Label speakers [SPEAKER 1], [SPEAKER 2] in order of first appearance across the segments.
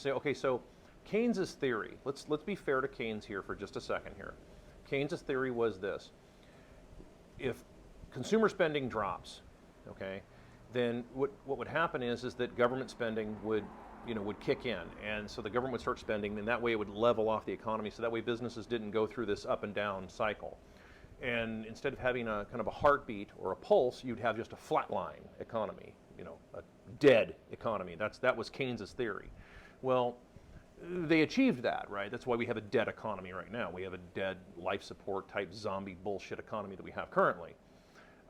[SPEAKER 1] say, okay, so Keynes's theory, let's be fair to Keynes here for just a second here. Keynes's theory was this: if consumer spending drops, okay, then what would happen is that government spending would kick in, and so the government would start spending, and that way it would level off the economy, so that way businesses didn't go through this up and down cycle. And instead of having a kind of a heartbeat or a pulse, you'd have just a flatline economy, a dead economy. That was Keynes's theory. Well, they achieved that, right? That's why we have a dead economy right now. We have a dead life support type zombie bullshit economy that we have currently.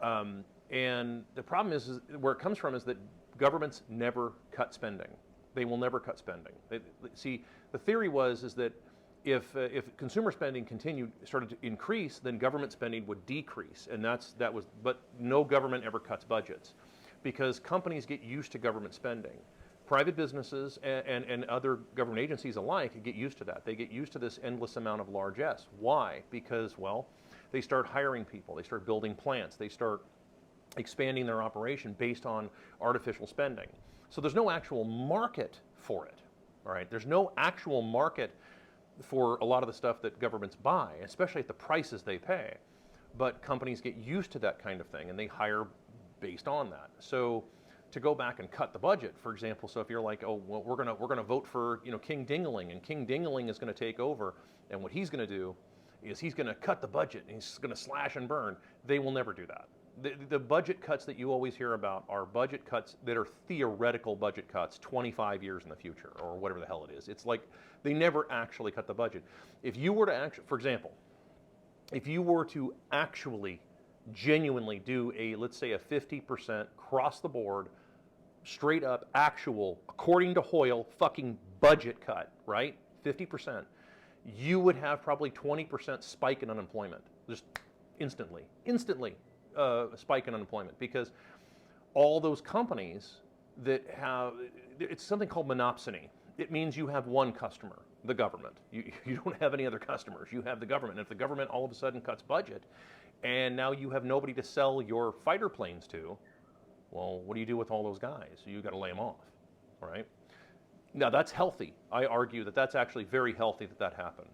[SPEAKER 1] And the problem is where it comes from is that governments never cut spending. They will never cut spending. See, the theory is that if consumer spending started to increase, then government spending would decrease, and but no government ever cuts budgets, because companies get used to government spending. Private businesses and other government agencies alike get used to that. They get used to this endless amount of largesse. Why? Because, well, they start hiring people, they start building plants, they start expanding their operation based on artificial spending. So there's no actual market for it, all right? There's no actual market for a lot of the stuff that governments buy, especially at the prices they pay. But companies get used to that kind of thing, and they hire based on that. So to go back and cut the budget, for example, so if you're like, oh, well, we're gonna vote for King Dingaling, and King Dingaling is going to take over, and what he's going to do is he's going to cut the budget, and he's going to slash and burn. They will never do that. The budget cuts that you always hear about are budget cuts that are theoretical budget cuts 25 years in the future, or whatever the hell it is. It's like they never actually cut the budget. If you were to for example, if you were to actually genuinely do let's say a 50% across the board, straight up, actual, according to Hoyle, fucking budget cut, right? 50%. You would have probably 20% spike in unemployment, just instantly spike in unemployment, because all those companies that have, it's something called monopsony. It means you have one customer, the government. You don't have any other customers. You have the government. And if the government all of a sudden cuts budget, and now you have nobody to sell your fighter planes to, well, what do you do with all those guys? You got to lay them off, all right? Now that's healthy. I argue that that's actually very healthy that happened.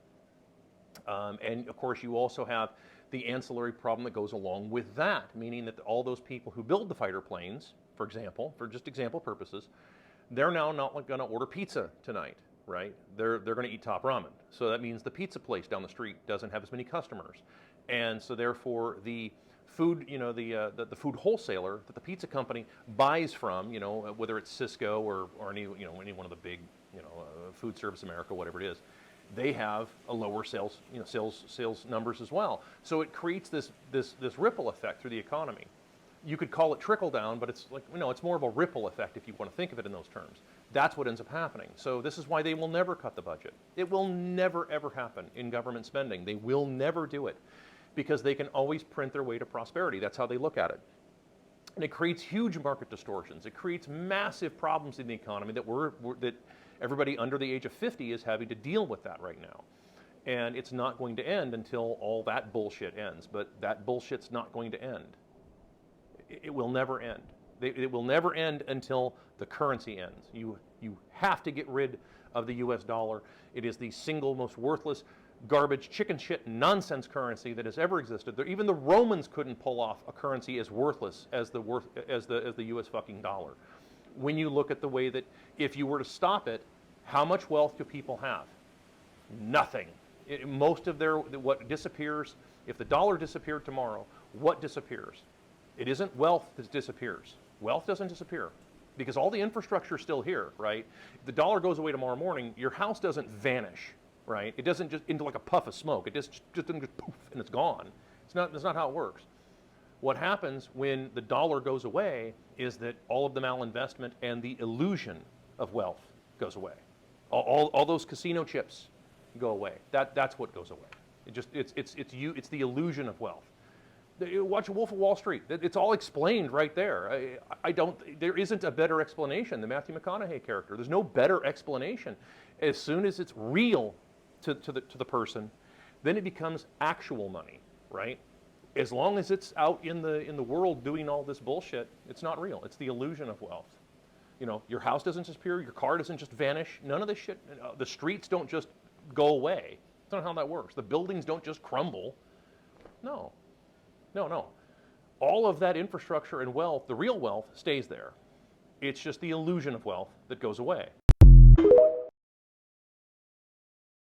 [SPEAKER 1] And of course, you also have the ancillary problem that goes along with that, meaning that all those people who build the fighter planes, for example, for just example purposes, they're now not going to order pizza tonight, right? They're going to eat Top Ramen. So that means the pizza place down the street doesn't have as many customers, and so therefore the food, the food wholesaler that the pizza company buys from, whether it's Cisco or any one of the big, Food Service America, whatever it is, they have a lower sales numbers as well. So it creates this ripple effect through the economy. You could call it trickle down, but it's like, it's more of a ripple effect if you want to think of it in those terms. That's what ends up happening. So this is why they will never cut the budget. It will never ever happen in government spending. They will never do it, because they can always print their way to prosperity. That's how they look at it. And it creates huge market distortions. It creates massive problems in the economy that everybody under the age of 50 is having to deal with that right now. And it's not going to end until all that bullshit ends. But that bullshit's not going to end. It will never end. It will never end until the currency ends. You have to get rid of the US dollar. It is the single most worthless, garbage, chicken shit, nonsense currency that has ever existed. Even the Romans couldn't pull off a currency as worthless as the US fucking dollar. When you look at the way that if you were to stop it, how much wealth do people have? Nothing. Most of what disappears, if the dollar disappeared tomorrow, what disappears? It isn't wealth that disappears. Wealth doesn't disappear, because all the infrastructure is still here, right? If the dollar goes away tomorrow morning, your house doesn't vanish, right? It doesn't just into like a puff of smoke. It just doesn't just poof and it's gone. That's not how it works. What happens when the dollar goes away is that all of the malinvestment and the illusion of wealth goes away. All those casino chips go away. That's what goes away. It's the illusion of wealth. Watch Wolf of Wall Street. It's all explained right there. There isn't a better explanation than Matthew McConaughey character. There's no better explanation. As soon as it's real to the person, then it becomes actual money, right? As long as it's out in the world doing all this bullshit, it's not real. It's the illusion of wealth. You know, your house doesn't disappear, your car doesn't just vanish. None of this shit. The streets don't just go away. That's not how that works. The buildings don't just crumble. No, no, no. All of that infrastructure and wealth, the real wealth, stays there. It's just the illusion of wealth that goes away.